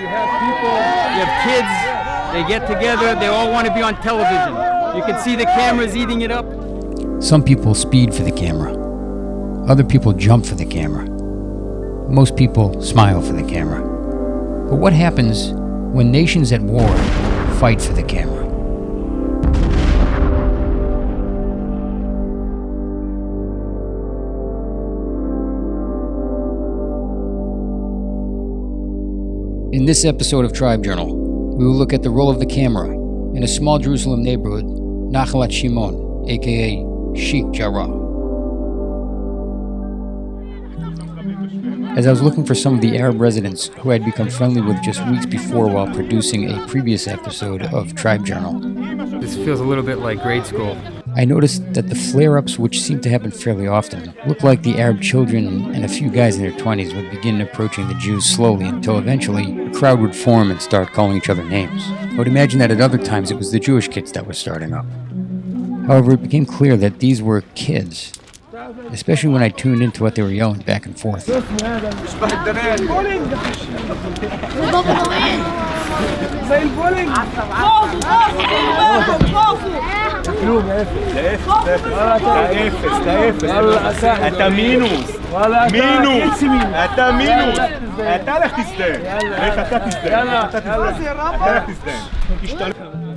you have people, you have kids, they get together, they all want to be on television. You can see the cameras eating it up. Some people speed for the camera. Other people jump for the camera. Most people smile for the camera. But what happens when nations at war fight for the camera? In this episode of Tribe Journal, we will look at the role of the camera in a small Jerusalem neighborhood, Nachalat Shimon, a.k.a. Sheikh Jarrah. As I was looking for some of the Arab residents who I had become friendly with just weeks before while producing a previous episode of Tribe Journal, This feels a little bit like grade school. I noticed that the flare-ups, which seemed to happen fairly often, looked like the Arab children and a few guys in their 20s would begin approaching the Jews slowly until eventually a crowd would form and start calling each other names. I would imagine that at other times it was the Jewish kids that were starting up. However, it became clear that these were kids, especially when I tuned into what they were yelling back and forth. It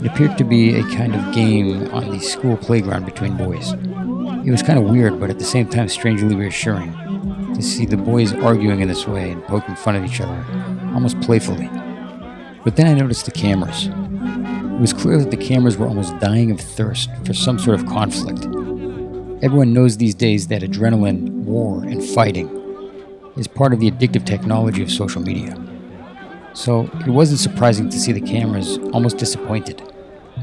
appeared to be a kind of game on the school playground between boys. It was kind of weird, but at the same time strangely reassuring to see the boys arguing in this way and poking fun at each other, almost playfully. But then I noticed the cameras. It was clear that the cameras were almost dying of thirst for some sort of conflict. Everyone knows these days that adrenaline, war, and fighting is part of the addictive technology of social media. So it wasn't surprising to see the cameras almost disappointed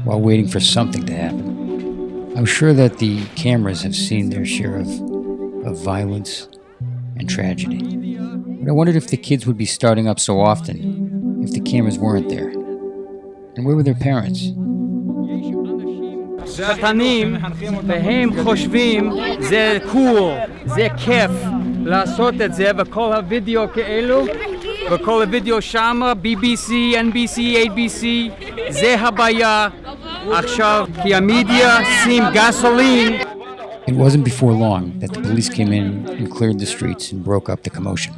while waiting for something to happen. I'm sure that the cameras have seen their share of violence and tragedy. But I wondered if the kids would be starting up so often if the cameras weren't there. And where were their parents? שתנים, והם חושבים זה קול, זה כיף לעשות את זה, וכל הוידאו כאלו, וכל הוידאו שמה, BBC, NBC, ABC, זה הבעיה. עכשיו, כי המדיה שים gasoline. It wasn't before long that the police came in and cleared the streets and broke up the commotion.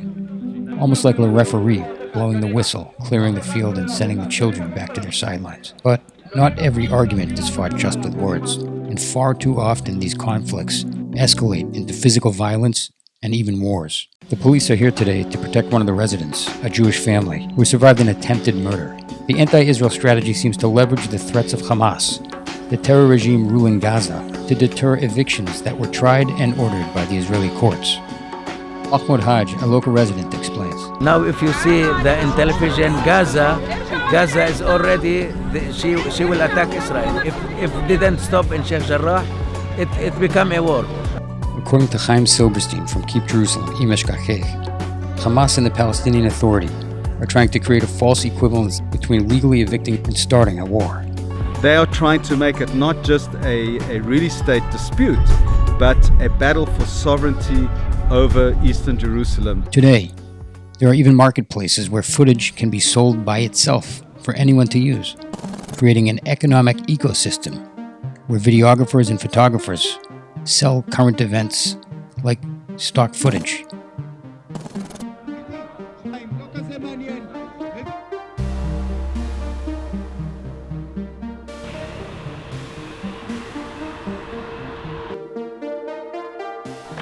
Almost like a referee blowing the whistle, clearing the field and sending the children back to their sidelines. But not every argument is fought just with words, and far too often these conflicts escalate into physical violence and even wars. The police are here today to protect one of the residents, a Jewish family, who survived an attempted murder. The anti-Israel strategy seems to leverage the threats of Hamas, the terror regime ruling Gaza, to deter evictions that were tried and ordered by the Israeli courts. Ahmed Haj, a local resident, explains. Now if you see in television, Gaza is already, she will attack Israel. If didn't stop in Sheikh Jarrah, it become a war. According to Chaim Silberstein from Keep Jerusalem, a.k.a, Hamas and the Palestinian Authority are trying to create a false equivalence between legally evicting and starting a war. They are trying to make it not just a really state dispute, but a battle for sovereignty over Eastern Jerusalem. Today, there are even marketplaces where footage can be sold by itself for anyone to use, creating an economic ecosystem where videographers and photographers sell current events like stock footage.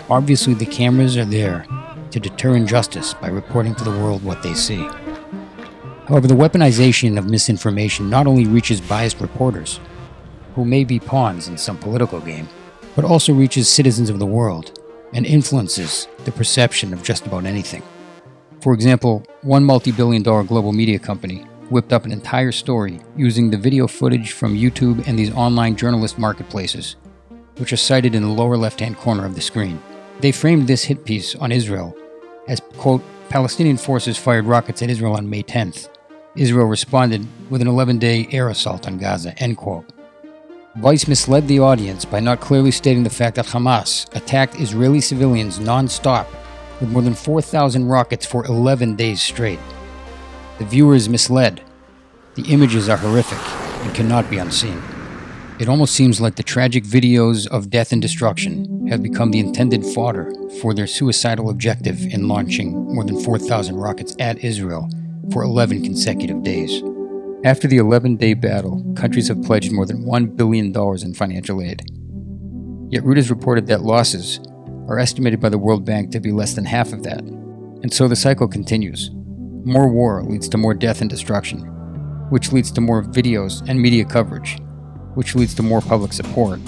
Obviously, the cameras are there to deter injustice by reporting to the world what they see. However, the weaponization of misinformation not only reaches biased reporters, who may be pawns in some political game, but also reaches citizens of the world and influences the perception of just about anything. For example, one multi-billion-dollar global media company whipped up an entire story using the video footage from YouTube and these online journalist marketplaces, which are cited in the lower left-hand corner of the screen. They framed this hit piece on Israel as, quote, Palestinian forces fired rockets at Israel on May 10th. Israel responded with an 11-day air assault on Gaza, end quote. Vice misled the audience by not clearly stating the fact that Hamas attacked Israeli civilians non-stop with more than 4,000 rockets for 11 days straight. The viewer is misled. The images are horrific and cannot be unseen. It almost seems like the tragic videos of death and destruction have become the intended fodder for their suicidal objective in launching more than 4,000 rockets at Israel for 11 consecutive days. After the 11-day battle, countries have pledged more than $1 billion in financial aid. Yet Reuters reported that losses are estimated by the World Bank to be less than half of that. And so the cycle continues. More war leads to more death and destruction, which leads to more videos and media coverage, which leads to more public support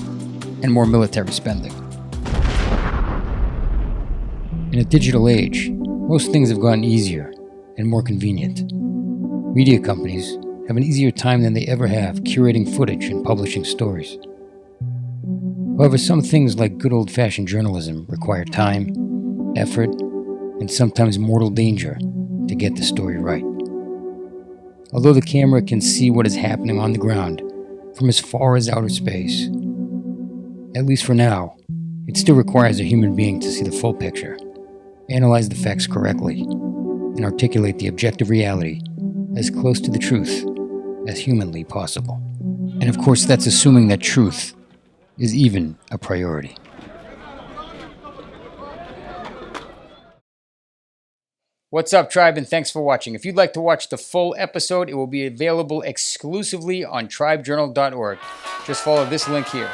and more military spending. In a digital age, most things have gotten easier and more convenient. Media companies have an easier time than they ever have curating footage and publishing stories. However, some things like good old-fashioned journalism require time, effort, and sometimes mortal danger to get the story right. Although the camera can see what is happening on the ground from as far as outer space, at least for now, it still requires a human being to see the full picture, analyze the facts correctly, and articulate the objective reality as close to the truth as humanly possible. And of course, that's assuming that truth is even a priority. What's up, Tribe, and thanks for watching. If you'd like to watch the full episode, it will be available exclusively on tribejournal.org. Just follow this link here.